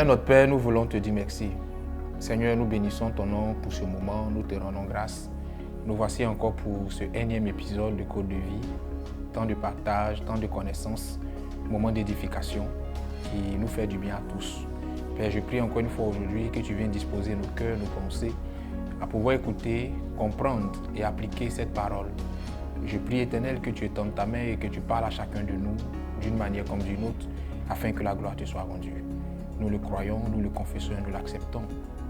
notre Père, nous voulons te dire merci. Seigneur, nous bénissons ton nom pour ce moment, nous te rendons grâce. Nous voici encore pour ce énième épisode de Côte de Vie, tant de partage, tant de connaissances, moment d'édification qui nous fait du bien à tous. Père, je prie encore une fois aujourd'hui que tu viennes disposer nos cœurs, nos pensées, à pouvoir écouter, comprendre et appliquer cette parole. Je prie, Éternel, que tu étendes ta main et que tu parles à chacun de nous d'une manière comme d'une autre, afin que la gloire te soit rendue. Nous le croyons, nous le confessons et nous l'acceptons.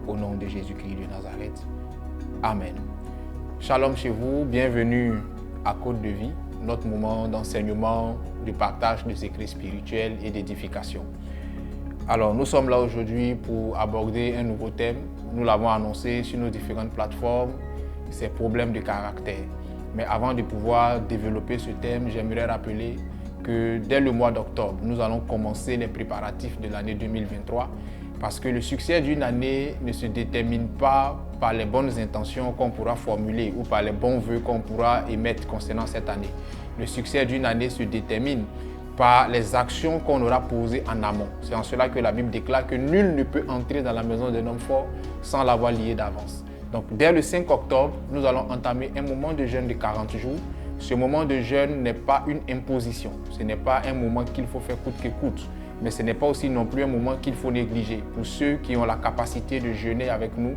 Au nom de Jésus-Christ de Nazareth. Amen. Shalom chez vous, bienvenue à Côte de Vie, notre moment d'enseignement, de partage de secrets spirituels et d'édification. Alors, nous sommes là aujourd'hui pour aborder un nouveau thème. Nous l'avons annoncé sur nos différentes plateformes, c'est problèmes de caractère. Mais avant de pouvoir développer ce thème, j'aimerais rappeler que dès le mois d'octobre, nous allons commencer les préparatifs de l'année 2023 parce que le succès d'une année ne se détermine pas par les bonnes intentions qu'on pourra formuler ou par les bons vœux qu'on pourra émettre concernant cette année. Le succès d'une année se détermine par les actions qu'on aura posées en amont. C'est en cela que la Bible déclare que nul ne peut entrer dans la maison d'un homme fort sans l'avoir lié d'avance. Donc, dès le 5 octobre, nous allons entamer un moment de jeûne de 40 jours. Ce moment de jeûne n'est pas une imposition. Ce n'est pas un moment qu'il faut faire coûte que coûte. Mais ce n'est pas aussi non plus un moment qu'il faut négliger. Pour ceux qui ont la capacité de jeûner avec nous,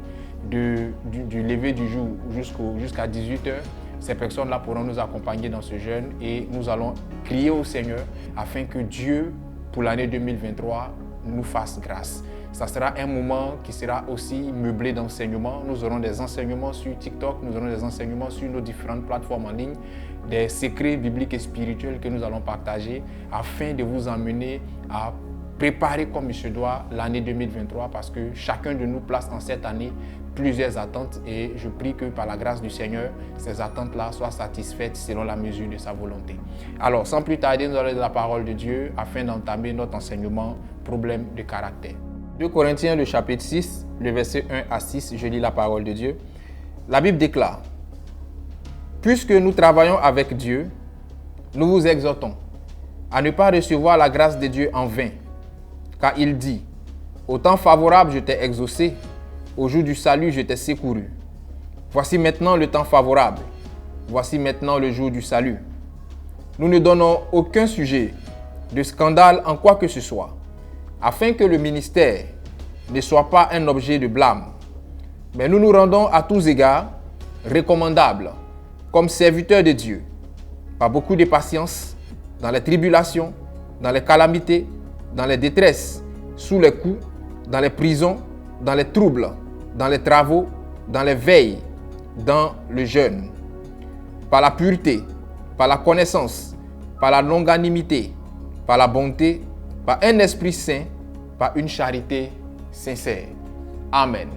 du lever du jour jusqu'à 18h, ces personnes-là pourront nous accompagner dans ce jeûne et nous allons crier au Seigneur afin que Dieu, pour l'année 2023, nous fasse grâce. Ça sera un moment qui sera aussi meublé d'enseignements. Nous aurons des enseignements sur TikTok, nous aurons des enseignements sur nos différentes plateformes en ligne, des secrets bibliques et spirituels que nous allons partager afin de vous emmener à préparer comme il se doit l'année 2023 parce que chacun de nous place en cette année plusieurs attentes et je prie que par la grâce du Seigneur, ces attentes-là soient satisfaites selon la mesure de sa volonté. Alors, sans plus tarder, nous allons lire la parole de Dieu afin d'entamer notre enseignement problème de caractère. 2 Corinthiens, le chapitre 6, le verset 1 à 6, je lis la parole de Dieu. La Bible déclare: puisque nous travaillons avec Dieu, nous vous exhortons à ne pas recevoir la grâce de Dieu en vain, car il dit: au temps favorable, je t'ai exaucé, au jour du salut, je t'ai secouru. Voici maintenant le temps favorable, voici maintenant le jour du salut. Nous ne donnons aucun sujet de scandale en quoi que ce soit, afin que le ministère ne soit pas un objet de blâme. Mais nous nous rendons à tous égards recommandables, comme serviteurs de Dieu, par beaucoup de patience, dans les tribulations, dans les calamités, dans les détresses, sous les coups, dans les prisons, dans les troubles, dans les travaux, dans les veilles, dans le jeûne, par la pureté, par la connaissance, par la longanimité, par la bonté, par un esprit saint, par une charité sincère. Amen.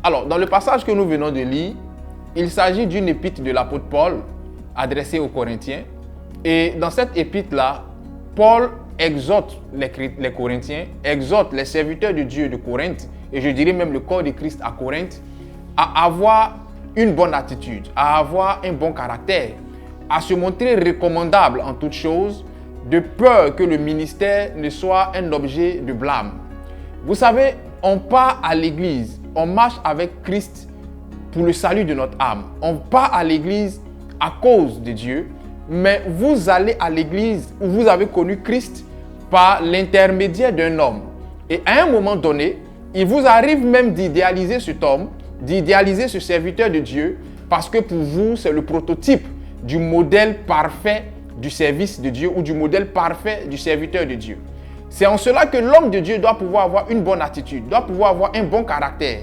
Alors, dans le passage que nous venons de lire, il s'agit d'une épître de l'apôtre Paul adressée aux Corinthiens. Et dans cette épître-là, Paul exhorte les Corinthiens, exhorte les serviteurs de Dieu de Corinthe, et je dirais même le corps de Christ à Corinthe, à avoir une bonne attitude, à avoir un bon caractère, à se montrer recommandable en toutes choses, de peur que le ministère ne soit un objet de blâme. Vous savez, on part à l'église, on marche avec Christ pour le salut de notre âme. On part à l'église à cause de Dieu, mais vous allez à l'église où vous avez connu Christ par l'intermédiaire d'un homme. Et à un moment donné, il vous arrive même d'idéaliser cet homme, d'idéaliser ce serviteur de Dieu, parce que pour vous, c'est le prototype du modèle parfait du service de Dieu ou du modèle parfait du serviteur de Dieu. C'est en cela que l'homme de Dieu doit pouvoir avoir une bonne attitude, doit pouvoir avoir un bon caractère.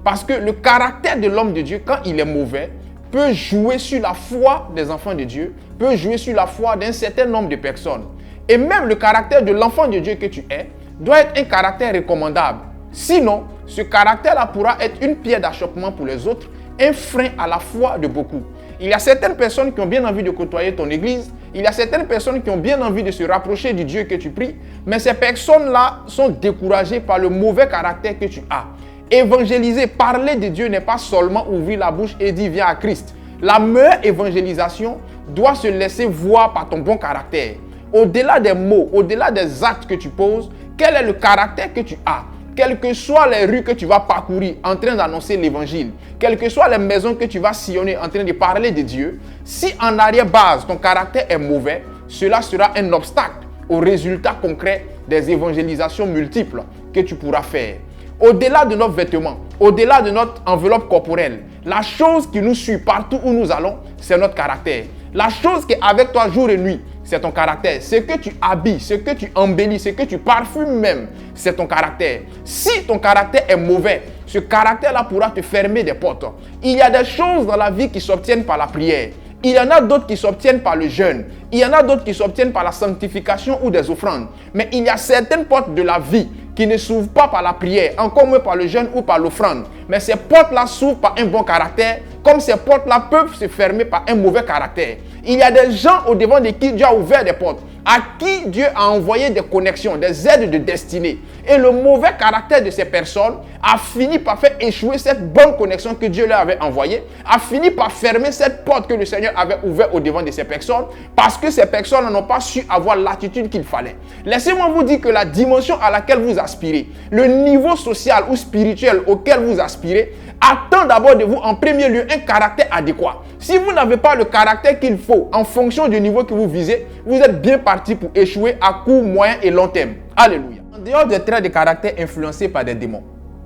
Parce que le caractère de l'homme de Dieu, quand il est mauvais, peut jouer sur la foi des enfants de Dieu, peut jouer sur la foi d'un certain nombre de personnes. Et même le caractère de l'enfant de Dieu que tu es doit être un caractère recommandable. Sinon, ce caractère-là pourra être une pierre d'achoppement pour les autres, un frein à la foi de beaucoup. Il y a certaines personnes qui ont bien envie de côtoyer ton église, il y a certaines personnes qui ont bien envie de se rapprocher du Dieu que tu pries, mais ces personnes-là sont découragées par le mauvais caractère que tu as. Évangéliser, parler de Dieu n'est pas seulement ouvrir la bouche et dire viens à Christ. La meilleure évangélisation doit se laisser voir par ton bon caractère. Au-delà des mots, au-delà des actes que tu poses, quel est le caractère que tu as? quelles que soient les rues que tu vas parcourir en train d'annoncer l'évangile, quelles que soient les maisons que tu vas sillonner en train de parler de Dieu, si en arrière-base ton caractère est mauvais, cela sera un obstacle au résultat concret des évangélisations multiples que tu pourras faire. Au-delà de nos vêtements, au-delà de notre enveloppe corporelle, la chose qui nous suit partout où nous allons, c'est notre caractère. La chose qui est avec toi jour et nuit, c'est ton caractère. Ce que tu habilles, ce que tu embellis, ce que tu parfumes même, c'est ton caractère. Si ton caractère est mauvais, ce caractère-là pourra te fermer des portes. Il y a des choses dans la vie qui s'obtiennent par la prière. Il y en a d'autres qui s'obtiennent par le jeûne. Il y en a d'autres qui s'obtiennent par la sanctification ou des offrandes. Mais il y a certaines portes de la vie qui ne s'ouvrent pas par la prière, encore moins par le jeûne ou par l'offrande. Mais ces portes-là s'ouvrent par un bon caractère, comme ces portes-là peuvent se fermer par un mauvais caractère. Il y a des gens au devant de qui Dieu a ouvert des portes, à qui Dieu a envoyé des connexions, des aides de destinée. Et le mauvais caractère de ces personnes a fini par faire échouer cette bonne connexion que Dieu leur avait envoyée, a fini par fermer cette porte que le Seigneur avait ouverte au devant de ces personnes, parce que ces personnes n'ont pas su avoir l'attitude qu'il fallait. Laissez-moi vous dire que la dimension à laquelle vous aspirez, le niveau social ou spirituel auquel vous aspirez, attend d'abord de vous en premier lieu un caractère adéquat. Si vous n'avez pas le caractère qu'il faut en fonction du niveau que vous visez, vous êtes bien parti pour échouer à court, moyen et long terme. Alléluia. En dehors des traits de caractère influencés par des démons,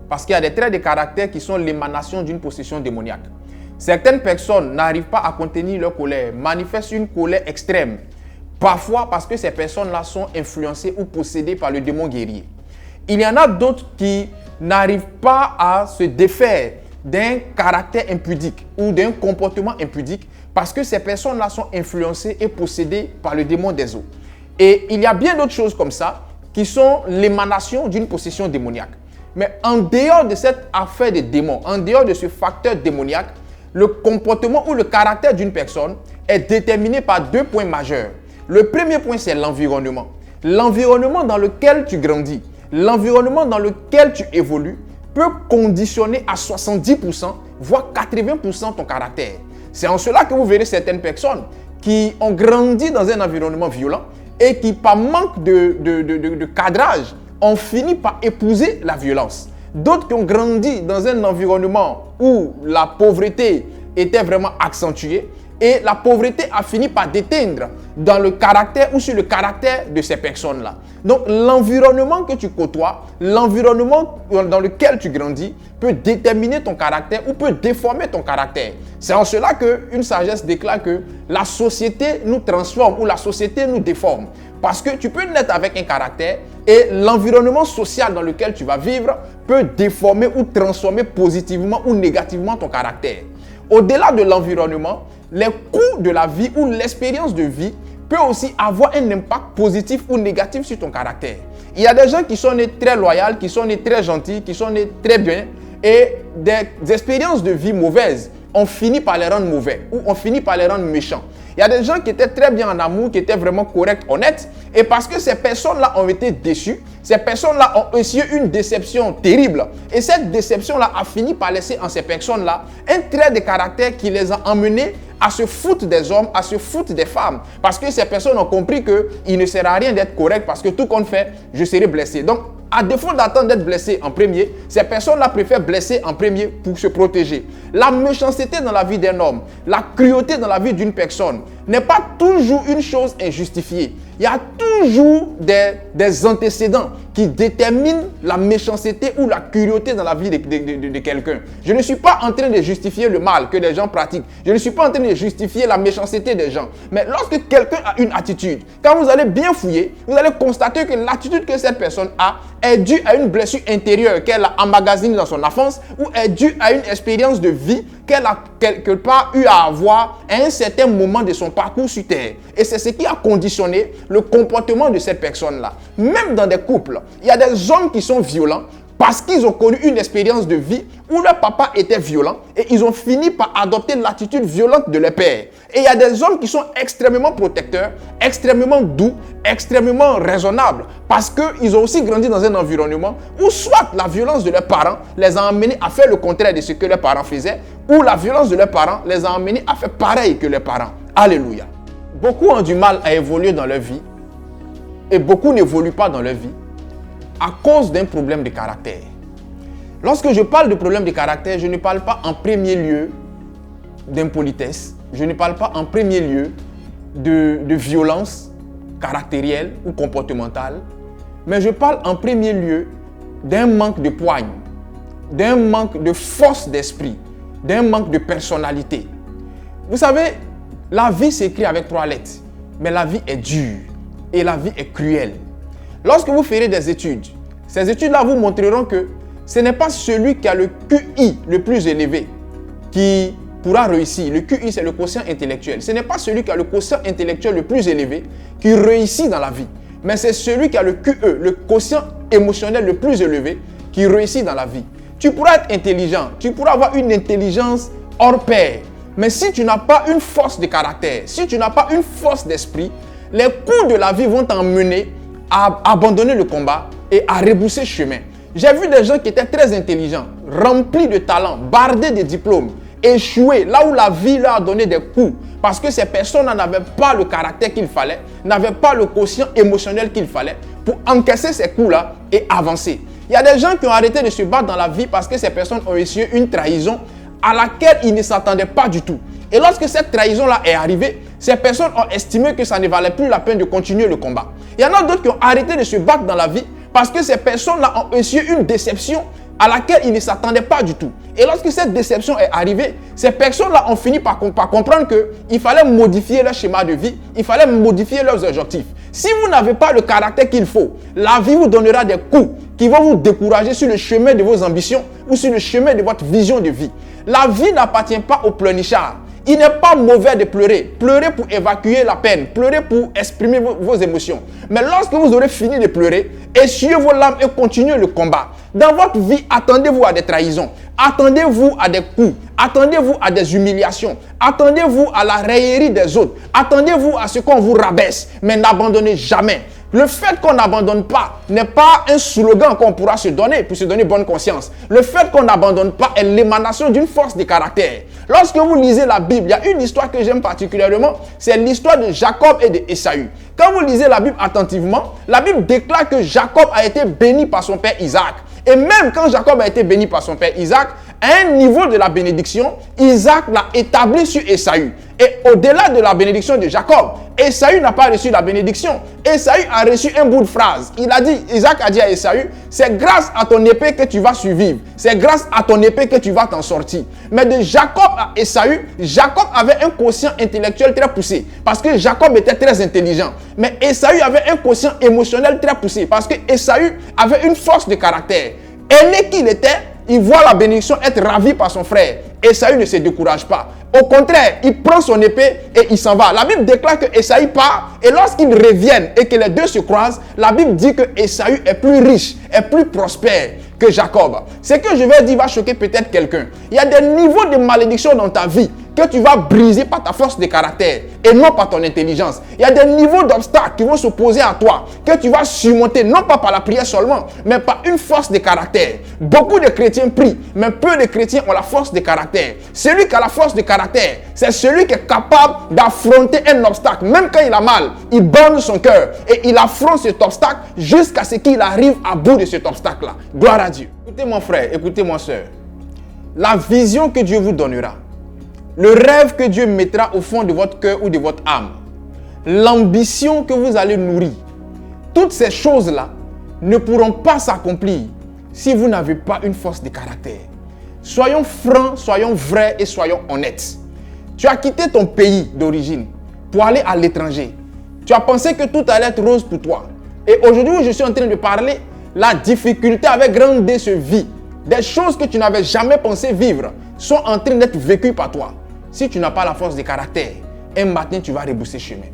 parce qu'il y a des traits de caractère qui sont l'émanation d'une possession démoniaque. Certaines personnes n'arrivent pas à contenir leur colère, manifestent une colère extrême. Parfois parce que ces personnes-là sont influencées ou possédées par le démon guerrier. Il y en a d'autres qui n'arrivent pas à se défaire d'un caractère impudique ou d'un comportement impudique parce que ces personnes-là sont influencées et possédées par le démon des eaux. Et il y a bien d'autres choses comme ça qui sont l'émanation d'une possession démoniaque. Mais en dehors de cette affaire des démons, en dehors de ce facteur démoniaque, le comportement ou le caractère d'une personne est déterminé par deux points majeurs. Le premier point, c'est l'environnement. L'environnement dans lequel tu grandis, l'environnement dans lequel tu évolues peut conditionner à 70%, voire 80% ton caractère. C'est en cela que vous verrez certaines personnes qui ont grandi dans un environnement violent et qui, par manque de cadrage, ont fini par épouser la violence. D'autres qui ont grandi dans un environnement où la pauvreté était vraiment accentuée et la pauvreté a fini par déteindre dans le caractère ou sur le caractère de ces personnes-là. Donc l'environnement que tu côtoies, l'environnement dans lequel tu grandis peut déterminer ton caractère ou peut déformer ton caractère. C'est en cela qu'une sagesse déclare que la société nous transforme ou la société nous déforme. Parce que tu peux naître avec un caractère et l'environnement social dans lequel tu vas vivre peut déformer ou transformer positivement ou négativement ton caractère. Au-delà de l'environnement, les coups de la vie ou l'expérience de vie peut aussi avoir un impact positif ou négatif sur ton caractère. Il y a des gens qui sont nés très loyaux, qui sont nés très gentils, qui sont nés très bien et des expériences de vie mauvaises ont fini par les rendre mauvais ou ont fini par les rendre méchants. Il y a des gens qui étaient très bien en amour, qui étaient vraiment corrects, honnêtes. Et parce que ces personnes-là ont été déçues, ces personnes-là ont essuyé une déception terrible. Et cette déception-là a fini par laisser en ces personnes-là un trait de caractère qui les a emmenés à se foutre des hommes, à se foutre des femmes. Parce que ces personnes ont compris qu'il ne sert à rien d'être correct parce que tout compte fait, je serai blessé. Donc, à défaut d'attendre d'être blessé en premier, ces personnes-là préfèrent blesser en premier pour se protéger. La méchanceté dans la vie d'un homme, la cruauté dans la vie d'une personne n'est pas toujours une chose injustifiée. Il y a toujours des antécédents qui déterminent la méchanceté ou la cruauté dans la vie de quelqu'un. Je ne suis pas en train de justifier le mal que des gens pratiquent. Je ne suis pas en train de justifier la méchanceté des gens. Mais lorsque quelqu'un a une attitude, quand vous allez bien fouiller, vous allez constater que l'attitude que cette personne a est due à une blessure intérieure qu'elle a emmagasinée dans son enfance ou est due à une expérience de vie qu'elle a quelque part eu à avoir à un certain moment de son parcours sur terre. Et c'est ce qui a conditionné le comportement de cette personne-là. Même dans des couples, il y a des hommes qui sont violents parce qu'ils ont connu une expérience de vie où leur papa était violent et ils ont fini par adopter l'attitude violente de leur père. Et il y a des hommes qui sont extrêmement protecteurs, extrêmement doux, extrêmement raisonnables parce qu'ils ont aussi grandi dans un environnement où soit la violence de leurs parents les a amenés à faire le contraire de ce que leurs parents faisaient ou la violence de leurs parents les a amenés à faire pareil que leurs parents. Alléluia. Beaucoup ont du mal à évoluer dans leur vie et beaucoup n'évoluent pas dans leur vie à cause d'un problème de caractère. Lorsque je parle de problème de caractère, je ne parle pas en premier lieu d'impolitesse, je ne parle pas en premier lieu de violence caractérielle ou comportementale, mais je parle en premier lieu d'un manque de poigne, d'un manque de force d'esprit, d'un manque de personnalité. Vous savez, la vie s'écrit avec 3 lettres, mais la vie est dure et la vie est cruelle. Lorsque vous ferez des études, ces études-là vous montreront que ce n'est pas celui qui a le QI le plus élevé qui pourra réussir. Le QI, c'est le quotient intellectuel. Ce n'est pas celui qui a le quotient intellectuel le plus élevé qui réussit dans la vie, mais c'est celui qui a le QE, le quotient émotionnel le plus élevé qui réussit dans la vie. Tu pourras être intelligent, tu pourras avoir une intelligence hors pair, mais si tu n'as pas une force de caractère, si tu n'as pas une force d'esprit, les coups de la vie vont t'emmener à abandonner le combat et à rebrousser chemin. J'ai vu des gens qui étaient très intelligents, remplis de talent, bardés de diplômes, échouer là où la vie leur a donné des coups parce que ces personnes n'avaient pas le caractère qu'il fallait, n'avaient pas le quotient émotionnel qu'il fallait pour encaisser ces coups-là et avancer. Il y a des gens qui ont arrêté de se battre dans la vie parce que ces personnes ont reçu une trahison à laquelle ils ne s'attendaient pas du tout. Et lorsque cette trahison-là est arrivée, ces personnes ont estimé que ça ne valait plus la peine de continuer le combat. Il y en a d'autres qui ont arrêté de se battre dans la vie parce que ces personnes-là ont reçu une déception à laquelle ils ne s'attendaient pas du tout. Et lorsque cette déception est arrivée, ces personnes-là ont fini par comprendre qu'il fallait modifier leur schéma de vie, il fallait modifier leurs objectifs. Si vous n'avez pas le caractère qu'il faut, la vie vous donnera des coups qui vont vous décourager sur le chemin de vos ambitions ou sur le chemin de votre vision de vie. La vie n'appartient pas aux pleurnichards. Il n'est pas mauvais de pleurer. Pleurer pour évacuer la peine. Pleurer pour exprimer vos émotions. Mais lorsque vous aurez fini de pleurer, essuyez vos larmes et continuez le combat. Dans votre vie, attendez-vous à des trahisons. Attendez-vous à des coups. Attendez-vous à des humiliations. Attendez-vous à la raillerie des autres. Attendez-vous à ce qu'on vous rabaisse. Mais n'abandonnez jamais. Le fait qu'on n'abandonne pas n'est pas un slogan qu'on pourra se donner pour se donner bonne conscience. Le fait qu'on n'abandonne pas est l'émanation d'une force de caractère. Lorsque vous lisez la Bible, il y a une histoire que j'aime particulièrement, c'est l'histoire de Jacob et d'Ésaü. Quand vous lisez la Bible attentivement, la Bible déclare que Jacob a été béni par son père Isaac. Et même quand Jacob a été béni par son père Isaac, à un niveau de la bénédiction, Isaac l'a établi sur Ésaü. Et au-delà de la bénédiction de Jacob, Ésaü n'a pas reçu la bénédiction. Ésaü a reçu un bout de phrase. Il a dit, Isaac a dit à Ésaü, c'est grâce à ton épée que tu vas survivre. C'est grâce à ton épée que tu vas t'en sortir. Mais de Jacob à Ésaü, Jacob avait un quotient intellectuel très poussé. Parce que Jacob était très intelligent. Mais Ésaü avait un quotient émotionnel très poussé. Parce que Ésaü avait une force de caractère. Aîné qu'il était, il voit la bénédiction être ravi par son frère. Ésaü ne se décourage pas. Au contraire, il prend son épée et il s'en va. La Bible déclare que Ésaü part et lorsqu'ils reviennent et que les deux se croisent, la Bible dit que Ésaü est plus riche, est plus prospère que Jacob. Ce que je vais dire va choquer peut-être quelqu'un. Il y a des niveaux de malédiction dans ta vie que tu vas briser par ta force de caractère et non par ton intelligence. Il y a des niveaux d'obstacles qui vont s'opposer à toi que tu vas surmonter non pas par la prière seulement, mais par une force de caractère. Beaucoup de chrétiens prient, mais peu de chrétiens ont la force de caractère. Celui qui a la force de caractère, c'est celui qui est capable d'affronter un obstacle. Même quand il a mal, il borne son cœur et il affronte cet obstacle jusqu'à ce qu'il arrive à bout de cet obstacle-là. Gloire à Dieu. Écoutez mon frère, écoutez mon soeur. La vision que Dieu vous donnera, le rêve que Dieu mettra au fond de votre cœur ou de votre âme, l'ambition que vous allez nourrir, toutes ces choses-là ne pourront pas s'accomplir si vous n'avez pas une force de caractère. Soyons francs, soyons vrais et soyons honnêtes. Tu as quitté ton pays d'origine pour aller à l'étranger. Tu as pensé que tout allait être rose pour toi. Et aujourd'hui où je suis en train de parler, la difficulté avec grand D se vit. Des choses que tu n'avais jamais pensé vivre sont en train d'être vécues par toi. Si tu n'as pas la force de caractère, un matin tu vas rebrousser chemin.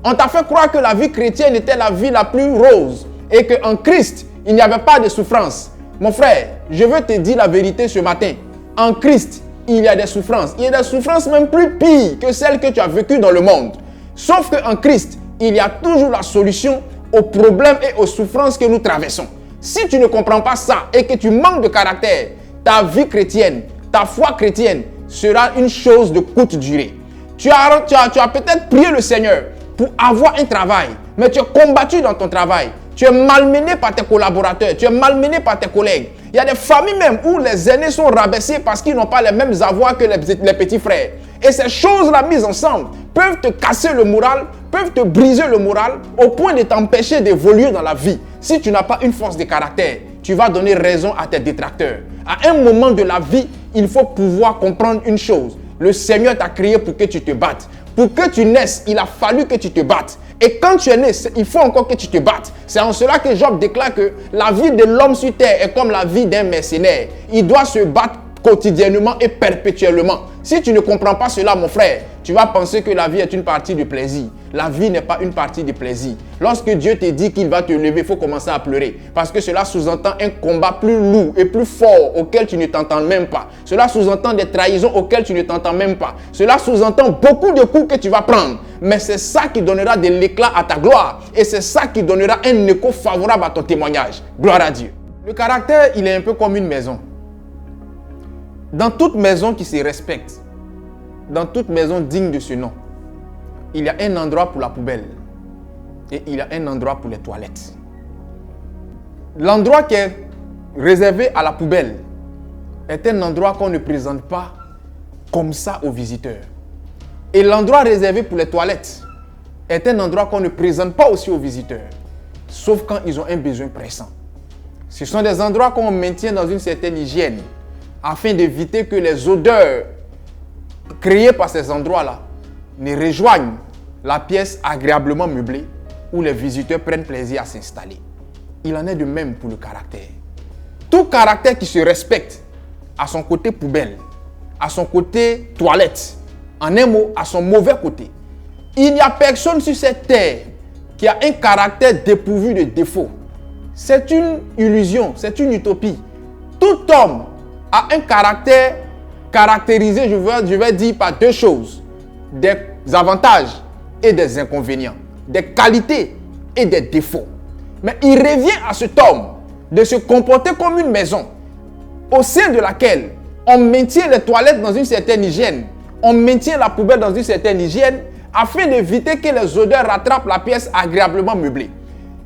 On t'a fait croire que la vie chrétienne était la vie la plus rose et qu'en Christ, il n'y avait pas de souffrance. Mon frère, je veux te dire la vérité ce matin. En Christ, il y a des souffrances. Il y a des souffrances même plus pires que celles que tu as vécues dans le monde. Sauf qu'en Christ, il y a toujours la solution aux problèmes et aux souffrances que nous traversons. Si tu ne comprends pas ça et que tu manques de caractère, ta vie chrétienne, ta foi chrétienne sera une chose de courte durée. Tu as peut-être prié le Seigneur pour avoir un travail, mais tu es combattu dans ton travail. Tu es malmené par tes collaborateurs, tu es malmené par tes collègues. Il y a des familles même où les aînés sont rabaissés parce qu'ils n'ont pas les mêmes avoirs que les petits frères. Et ces choses-là mises ensemble peuvent te casser le moral, peuvent te briser le moral au point de t'empêcher d'évoluer dans la vie. Si tu n'as pas une force de caractère, tu vas donner raison à tes détracteurs. À un moment de la vie, il faut pouvoir comprendre une chose. Le Seigneur t'a créé pour que tu te battes. Pour que tu naisses, il a fallu que tu te battes. Et quand tu es né, il faut encore que tu te battes. C'est en cela que Job déclare que la vie de l'homme sur terre est comme la vie d'un mercenaire. Il doit se battre quotidiennement et perpétuellement. Si tu ne comprends pas cela, mon frère, tu vas penser que la vie est une partie de plaisir. La vie n'est pas une partie de plaisir. Lorsque Dieu te dit qu'il va te lever, il faut commencer à pleurer. Parce que cela sous-entend un combat plus lourd et plus fort auquel tu ne t'entends même pas. Cela sous-entend des trahisons auxquelles tu ne t'entends même pas. Cela sous-entend beaucoup de coups que tu vas prendre. Mais c'est ça qui donnera de l'éclat à ta gloire. Et c'est ça qui donnera un écho favorable à ton témoignage. Gloire à Dieu. Le caractère, il est un peu comme une maison. Dans toute maison qui se respecte, dans toute maison digne de ce nom, il y a un endroit pour la poubelle et il y a un endroit pour les toilettes. L'endroit qui est réservé à la poubelle est un endroit qu'on ne présente pas comme ça aux visiteurs. Et l'endroit réservé pour les toilettes est un endroit qu'on ne présente pas aussi aux visiteurs, sauf quand ils ont un besoin pressant. Ce sont des endroits qu'on maintient dans une certaine hygiène, afin d'éviter que les odeurs créées par ces endroits-là ne rejoignent la pièce agréablement meublée où les visiteurs prennent plaisir à s'installer. Il en est de même pour le caractère. Tout caractère qui se respecte a son côté poubelle, a son côté toilette, en un mot, à son mauvais côté. Il n'y a personne sur cette terre qui a un caractère dépourvu de défauts. C'est une illusion, c'est une utopie. Tout homme a un caractère caractérisé, je vais dire, par deux choses. Des avantages et des inconvénients. Des qualités et des défauts. Mais il revient à cet homme de se comporter comme une maison au sein de laquelle on maintient les toilettes dans une certaine hygiène, on maintient la poubelle dans une certaine hygiène afin d'éviter que les odeurs rattrapent la pièce agréablement meublée.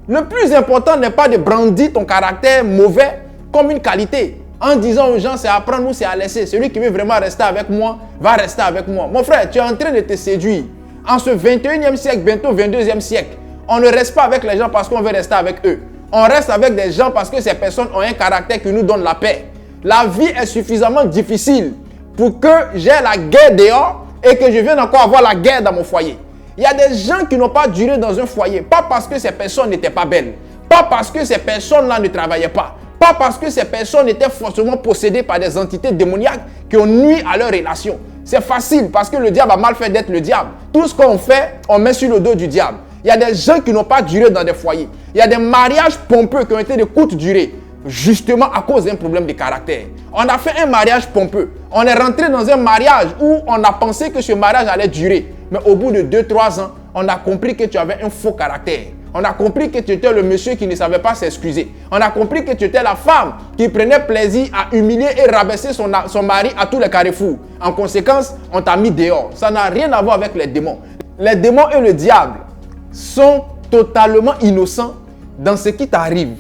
Le plus important n'est pas de brandir ton caractère mauvais comme une qualité, en disant aux gens c'est à prendre ou c'est à laisser. Celui qui veut vraiment rester avec moi, va rester avec moi. Mon frère, tu es en train de te séduire. En ce 21e siècle, bientôt 22e siècle, on ne reste pas avec les gens parce qu'on veut rester avec eux. On reste avec des gens parce que ces personnes ont un caractère qui nous donne la paix. La vie est suffisamment difficile pour que j'ai la guerre dehors et que je vienne encore avoir la guerre dans mon foyer. Il y a des gens qui n'ont pas duré dans un foyer, pas parce que ces personnes n'étaient pas belles, pas parce que ces personnes-là ne travaillaient pas, pas parce que ces personnes étaient forcément possédées par des entités démoniaques qui ont nui à leur relation. C'est facile parce que le diable a mal fait d'être le diable. Tout ce qu'on fait, on met sur le dos du diable. Il y a des gens qui n'ont pas duré dans des foyers. Il y a des mariages pompeux qui ont été de courte durée, justement à cause d'un problème de caractère. On a fait un mariage pompeux. On est rentré dans un mariage où on a pensé que ce mariage allait durer. Mais au bout de 2-3 ans, on a compris que tu avais un faux caractère. On a compris que tu étais le monsieur qui ne savait pas s'excuser. On a compris que tu étais la femme qui prenait plaisir à humilier et rabaisser son mari à tous les carrefours. En conséquence, on t'a mis dehors. Ça n'a rien à voir avec les démons. Les démons et le diable sont totalement innocents dans ce qui t'arrive.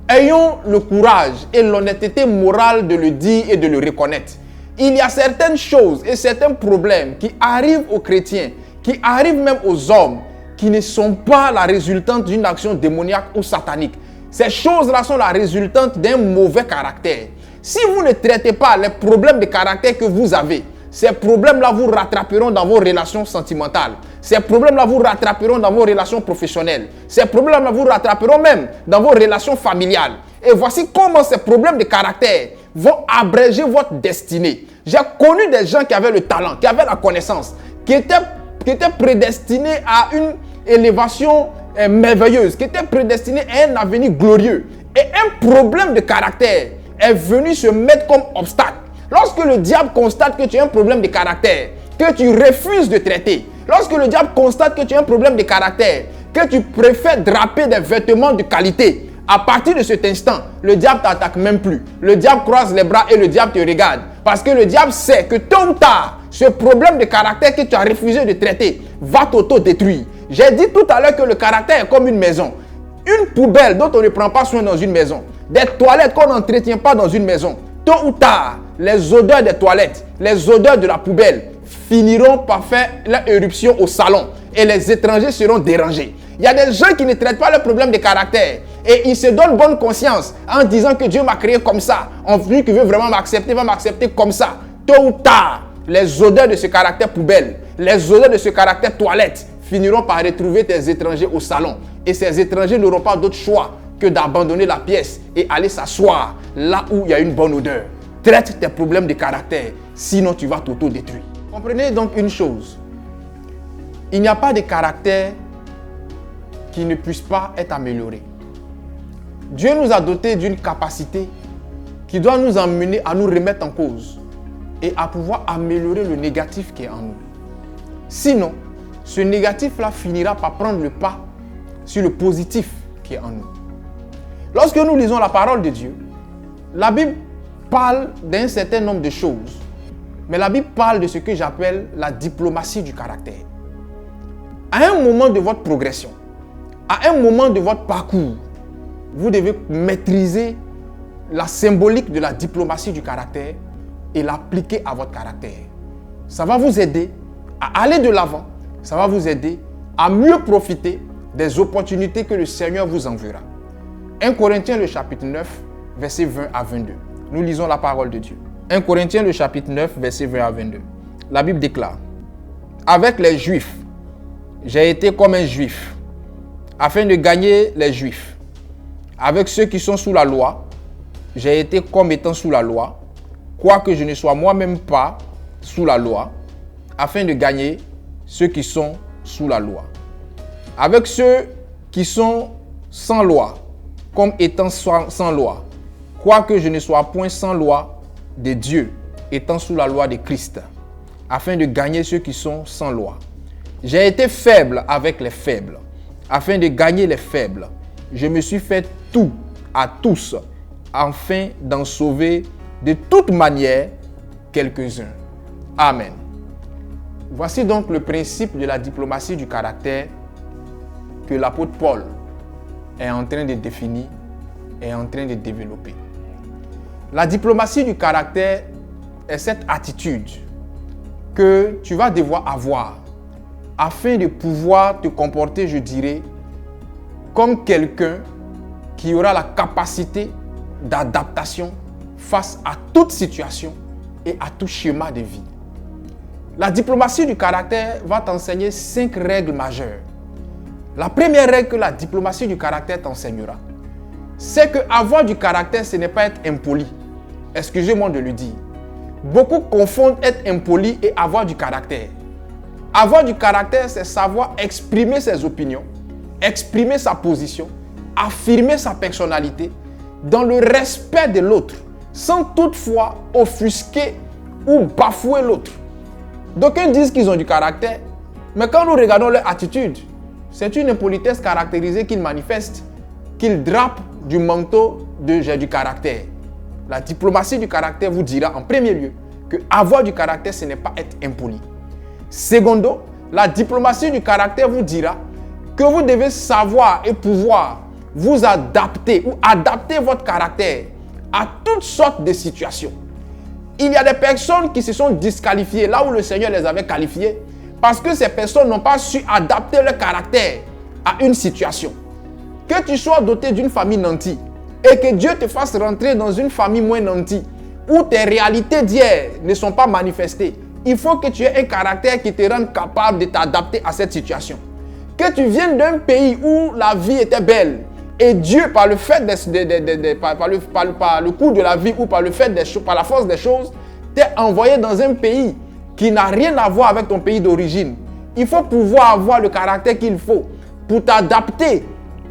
Ayons le courage et l'honnêteté morale de le dire et de le reconnaître. Il y a certaines choses et certains problèmes qui arrivent aux chrétiens, qui arrivent même aux hommes, qui ne sont pas la résultante d'une action démoniaque ou satanique. Ces choses-là sont la résultante d'un mauvais caractère. Si vous ne traitez pas les problèmes de caractère que vous avez, ces problèmes-là vous rattraperont dans vos relations sentimentales. Ces problèmes-là vous rattraperont dans vos relations professionnelles. Ces problèmes-là vous rattraperont même dans vos relations familiales. Et voici comment ces problèmes de caractère vont abréger votre destinée. J'ai connu des gens qui avaient le talent, qui avaient la connaissance, qui étaient prédestinés à une élévation merveilleuse, qui étaient prédestinés à un avenir glorieux. Et un problème de caractère est venu se mettre comme obstacle. Lorsque le diable constate que tu as un problème de caractère, que tu refuses de traiter, lorsque le diable constate que tu as un problème de caractère, que tu préfères draper des vêtements de qualité, à partir de cet instant, le diable t'attaque même plus. Le diable croise les bras et le diable te regarde. Parce que le diable sait que tôt ou tard, ce problème de caractère que tu as refusé de traiter va t'auto-détruire. J'ai dit tout à l'heure que le caractère est comme une maison. Une poubelle dont on ne prend pas soin dans une maison. Des toilettes qu'on n'entretient pas dans une maison. Tôt ou tard, les odeurs des toilettes, les odeurs de la poubelle finiront par faire leur éruption au salon. Et les étrangers seront dérangés. Il y a des gens qui ne traitent pas le problème de caractère. Et ils se donnent bonne conscience en disant que Dieu m'a créé comme ça. Celui qui veut vraiment m'accepter va m'accepter comme ça. Tôt ou tard, les odeurs de ce caractère poubelle, les odeurs de ce caractère toilette finiront par retrouver tes étrangers au salon. Et ces étrangers n'auront pas d'autre choix que d'abandonner la pièce et aller s'asseoir là où il y a une bonne odeur. Traite tes problèmes de caractère, sinon tu vas t'auto-détruire. Comprenez donc une chose. Il n'y a pas de caractère qui ne puisse pas être amélioré. Dieu nous a dotés d'une capacité qui doit nous emmener à nous remettre en cause et à pouvoir améliorer le négatif qui est en nous. Sinon, ce négatif-là finira par prendre le pas sur le positif qui est en nous. Lorsque nous lisons la parole de Dieu, la Bible parle d'un certain nombre de choses, mais la Bible parle de ce que j'appelle la diplomatie du caractère. À un moment de votre progression, à un moment de votre parcours, vous devez maîtriser la symbolique de la diplomatie du caractère et l'appliquer à votre caractère. Ça va vous aider à aller de l'avant. Ça va vous aider à mieux profiter des opportunités que le Seigneur vous enverra. 1 Corinthiens le chapitre 9, versets 20 à 22. Nous lisons la parole de Dieu. 1 Corinthiens le chapitre 9, versets 20 à 22. La Bible déclare: avec les Juifs, j'ai été comme un Juif, afin de gagner les Juifs. Avec ceux qui sont sous la loi, j'ai été comme étant sous la loi, quoique je ne sois moi-même pas sous la loi, afin de gagner ceux qui sont sous la loi. Avec ceux qui sont sans loi, comme étant sans loi, quoique je ne sois point sans loi de Dieu, étant sous la loi de Christ, afin de gagner ceux qui sont sans loi. J'ai été faible avec les faibles, afin de gagner les faibles. Je me suis fait tout à tous, afin d'en sauver de toute manière quelques-uns. Amen. Voici donc le principe de la diplomatie du caractère que l'apôtre Paul est en train de définir et en train de développer. La diplomatie du caractère est cette attitude que tu vas devoir avoir afin de pouvoir te comporter, je dirais, comme quelqu'un qui aura la capacité d'adaptation face à toute situation et à tout schéma de vie. La diplomatie du caractère va t'enseigner 5 règles majeures. La première règle que la diplomatie du caractère t'enseignera, c'est que avoir du caractère, ce n'est pas être impoli. Excusez-moi de le dire. Beaucoup confondent être impoli et avoir du caractère. Avoir du caractère, c'est savoir exprimer ses opinions, exprimer sa position, affirmer sa personnalité dans le respect de l'autre, sans toutefois offusquer ou bafouer l'autre. D'aucuns disent qu'ils ont du caractère, mais quand nous regardons leur attitude, c'est une impolitesse caractérisée qu'ils manifestent, qu'ils drapent du manteau de « j'ai du caractère ». La diplomatie du caractère vous dira en premier lieu que avoir du caractère, ce n'est pas être impoli. Secondo, la diplomatie du caractère vous dira que vous devez savoir et pouvoir vous adapter ou adapter votre caractère à toutes sortes de situations. Il y a des personnes qui se sont disqualifiées là où le Seigneur les avait qualifiées parce que ces personnes n'ont pas su adapter leur caractère à une situation. Que tu sois doté d'une famille nantie et que Dieu te fasse rentrer dans une famille moins nantie où tes réalités d'hier ne sont pas manifestées, il faut que tu aies un caractère qui te rende capable de t'adapter à cette situation. Que tu viennes d'un pays où la vie était belle et Dieu, par le fait par le cours de la vie ou par le fait des choses, par la force des choses, t'est envoyé dans un pays qui n'a rien à voir avec ton pays d'origine. Il faut pouvoir avoir le caractère qu'il faut pour t'adapter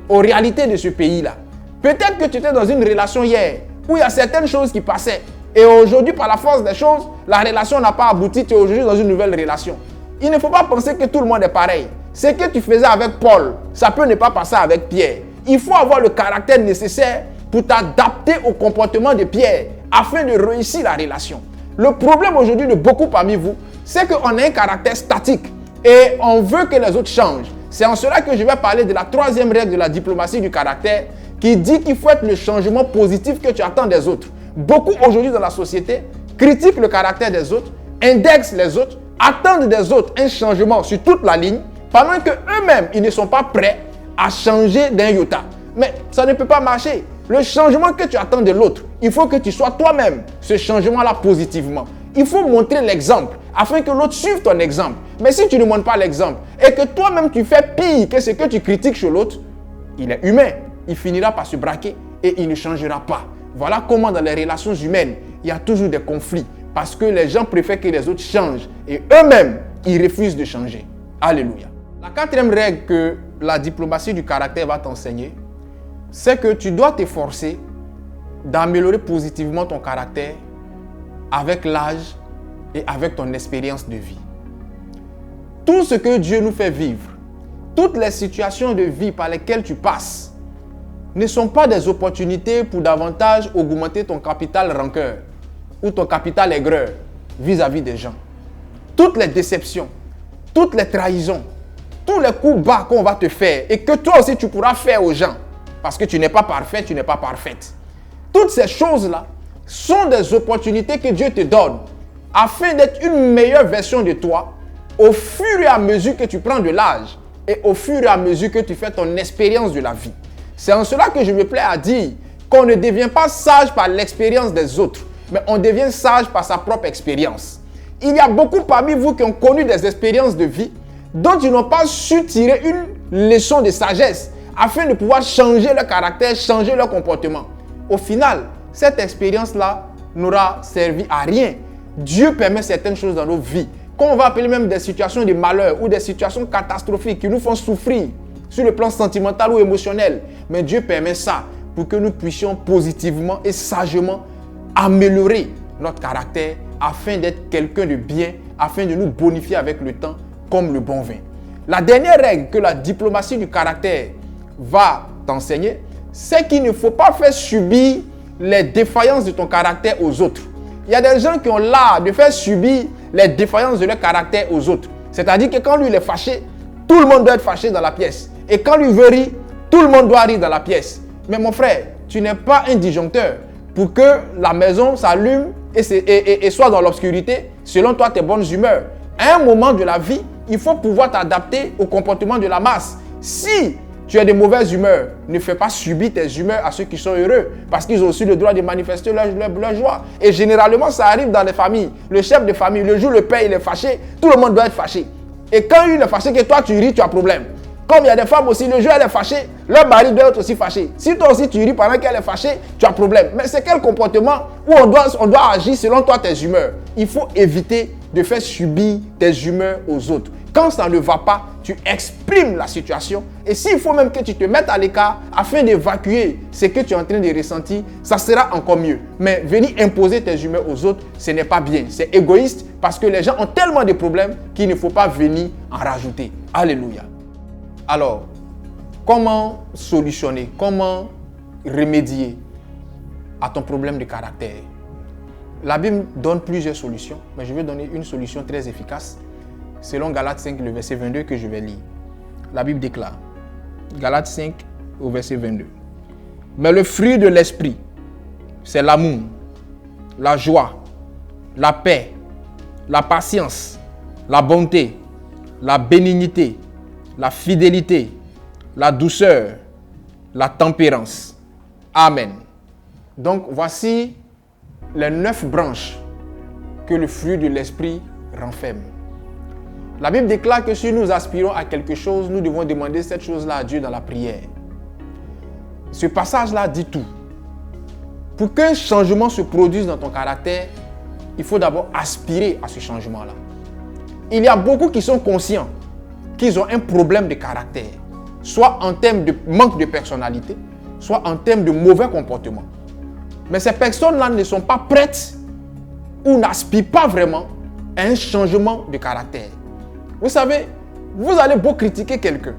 aux réalités de ce pays-là. Peut-être que tu étais dans une relation hier où il y a certaines choses qui passaient et aujourd'hui, par la force des choses, la relation n'a pas abouti, tu es aujourd'hui dans une nouvelle relation. Il ne faut pas penser que tout le monde est pareil. Ce que tu faisais avec Paul, ça peut ne pas passer avec Pierre. Il faut avoir le caractère nécessaire pour t'adapter au comportement de Pierre afin de réussir la relation. Le problème aujourd'hui de beaucoup parmi vous, c'est qu'on a un caractère statique et on veut que les autres changent. C'est en cela que je vais parler de la troisième règle de la diplomatie du caractère qui dit qu'il faut être le changement positif que tu attends des autres. Beaucoup aujourd'hui dans la société critiquent le caractère des autres, indexent les autres, attendent des autres un changement sur toute la ligne, pendant qu'eux-mêmes, ils ne sont pas prêts à changer d'un iota. Mais ça ne peut pas marcher. Le changement que tu attends de l'autre, il faut que tu sois toi-même ce changement-là positivement. Il faut montrer l'exemple afin que l'autre suive ton exemple. Mais si tu ne montres pas l'exemple et que toi-même tu fais pire que ce que tu critiques chez l'autre, il est humain. Il finira par se braquer et il ne changera pas. Voilà comment dans les relations humaines, il y a toujours des conflits. Parce que les gens préfèrent que les autres changent et eux-mêmes, ils refusent de changer. Alléluia. La quatrième règle que la diplomatie du caractère va t'enseigner, c'est que tu dois t'efforcer d'améliorer positivement ton caractère avec l'âge et avec ton expérience de vie. Tout ce que Dieu nous fait vivre, toutes les situations de vie par lesquelles tu passes, ne sont pas des opportunités pour davantage augmenter ton capital rancœur ou ton capital aigreur vis-à-vis des gens. Toutes les déceptions, toutes les trahisons, tous les coups bas qu'on va te faire et que toi aussi tu pourras faire aux gens parce que tu n'es pas parfait, tu n'es pas parfaite. Toutes ces choses-là sont des opportunités que Dieu te donne afin d'être une meilleure version de toi au fur et à mesure que tu prends de l'âge et au fur et à mesure que tu fais ton expérience de la vie. C'est en cela que je me plais à dire qu'on ne devient pas sage par l'expérience des autres, mais on devient sage par sa propre expérience. Il y a beaucoup parmi vous qui ont connu des expériences de vie dont ils n'ont pas su tirer une leçon de sagesse afin de pouvoir changer leur caractère, changer leur comportement. Au final, cette expérience-là n'aura servi à rien. Dieu permet certaines choses dans nos vies, qu'on va appeler même des situations de malheur ou des situations catastrophiques qui nous font souffrir sur le plan sentimental ou émotionnel. Mais Dieu permet ça pour que nous puissions positivement et sagement améliorer notre caractère afin d'être quelqu'un de bien, afin de nous bonifier avec le temps comme le bon vin. La dernière règle que la diplomatie du caractère va t'enseigner, c'est qu'il ne faut pas faire subir les défaillances de ton caractère aux autres. Il y a des gens qui ont l'art de faire subir les défaillances de leur caractère aux autres. C'est-à-dire que quand lui il est fâché, tout le monde doit être fâché dans la pièce. Et quand lui veut rire, tout le monde doit rire dans la pièce. Mais mon frère, tu n'es pas un disjoncteur pour que la maison s'allume et soit dans l'obscurité selon toi tes bonnes humeurs. À un moment de la vie, il faut pouvoir t'adapter au comportement de la masse. Si tu as de mauvaises humeurs, ne fais pas subir tes humeurs à ceux qui sont heureux parce qu'ils ont aussi le droit de manifester leur joie. Et généralement, ça arrive dans les familles. Le chef de famille, le jour où le père il est fâché, tout le monde doit être fâché. Et quand il est fâché, que toi tu ris, tu as problème. Comme il y a des femmes aussi, le jour où elle est fâchée, leur mari doit être aussi fâché. Si toi aussi tu ris pendant qu'elle est fâchée, tu as problème. Mais c'est quel comportement où on doit agir selon toi tes humeurs? Il faut éviter de faire subir tes humeurs aux autres. Quand ça ne va pas, tu exprimes la situation. Et s'il faut même que tu te mettes à l'écart afin d'évacuer ce que tu es en train de ressentir, ça sera encore mieux. Mais venir imposer tes humeurs aux autres, ce n'est pas bien. C'est égoïste parce que les gens ont tellement de problèmes qu'il ne faut pas venir en rajouter. Alléluia. Alors, comment solutionner, comment remédier à ton problème de caractère? La Bible donne plusieurs solutions, mais je vais donner une solution très efficace selon Galates 5, le verset 22 que je vais lire. La Bible déclare, Galates 5, au verset 22. Mais le fruit de l'esprit, c'est l'amour, la joie, la paix, la patience, la bonté, la bénignité, la fidélité, la douceur, la tempérance. Amen. Donc, voici les 9 branches que le fruit de l'esprit renferme. La Bible déclare que si nous aspirons à quelque chose, nous devons demander cette chose-là à Dieu dans la prière. Ce passage-là dit tout. Pour qu'un changement se produise dans ton caractère, il faut d'abord aspirer à ce changement-là. Il y a beaucoup qui sont conscients qu'ils ont un problème de caractère, soit en termes de manque de personnalité, soit en termes de mauvais comportement. Mais ces personnes-là ne sont pas prêtes ou n'aspirent pas vraiment à un changement de caractère. Vous savez, vous allez beau critiquer quelqu'un,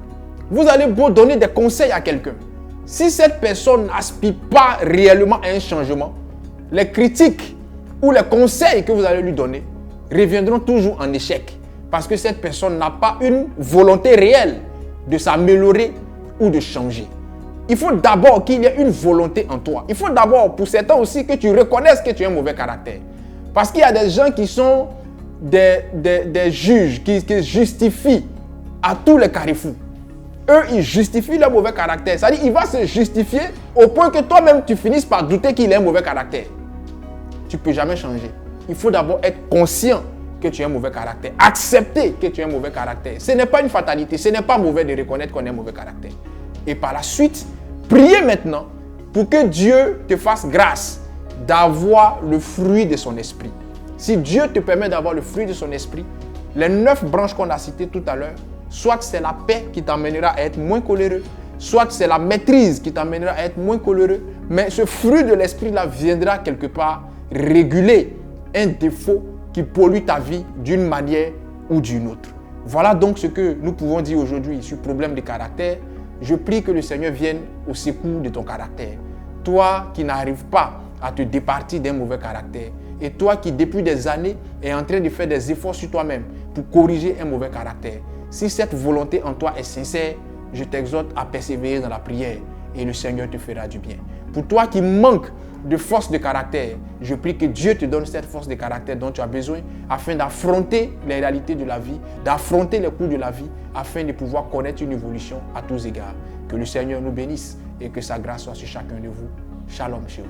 vous allez beau donner des conseils à quelqu'un. Si cette personne n'aspire pas réellement à un changement, les critiques ou les conseils que vous allez lui donner reviendront toujours en échec. Parce que cette personne n'a pas une volonté réelle de s'améliorer ou de changer. Il faut d'abord qu'il y ait une volonté en toi. Il faut d'abord, pour certains aussi, que tu reconnaisses que tu as un mauvais caractère. Parce qu'il y a des gens qui sont des juges, qui justifient à tous les carrefours. Eux, ils justifient leur mauvais caractère. C'est-à-dire qu'il va se justifier au point que toi-même, tu finisses par douter qu'il ait un mauvais caractère. Tu ne peux jamais changer. Il faut d'abord être conscient que tu as un mauvais caractère. Accepter que tu as un mauvais caractère. Ce n'est pas une fatalité. Ce n'est pas mauvais de reconnaître qu'on a un mauvais caractère. Et par la suite, priez maintenant pour que Dieu te fasse grâce d'avoir le fruit de son esprit. Si Dieu te permet d'avoir le fruit de son esprit, les 9 branches qu'on a citées tout à l'heure, soit c'est la paix qui t'emmènera à être moins coléreux, soit c'est la maîtrise qui t'emmènera à être moins coléreux, mais ce fruit de l'esprit-là viendra quelque part réguler un défaut qui pollue ta vie d'une manière ou d'une autre. Voilà donc ce que nous pouvons dire aujourd'hui sur le problème de caractère. Je prie que le Seigneur vienne au secours de ton caractère. Toi qui n'arrives pas à te départir d'un mauvais caractère, et toi qui depuis des années es en train de faire des efforts sur toi-même pour corriger un mauvais caractère. Si cette volonté en toi est sincère, je t'exhorte à persévérer dans la prière et le Seigneur te fera du bien. Pour toi qui manques de force de caractère, je prie que Dieu te donne cette force de caractère dont tu as besoin afin d'affronter les réalités de la vie, d'affronter les coups de la vie, afin de pouvoir connaître une évolution à tous égards. Que le Seigneur nous bénisse et que sa grâce soit sur chacun de vous. Shalom chez vous.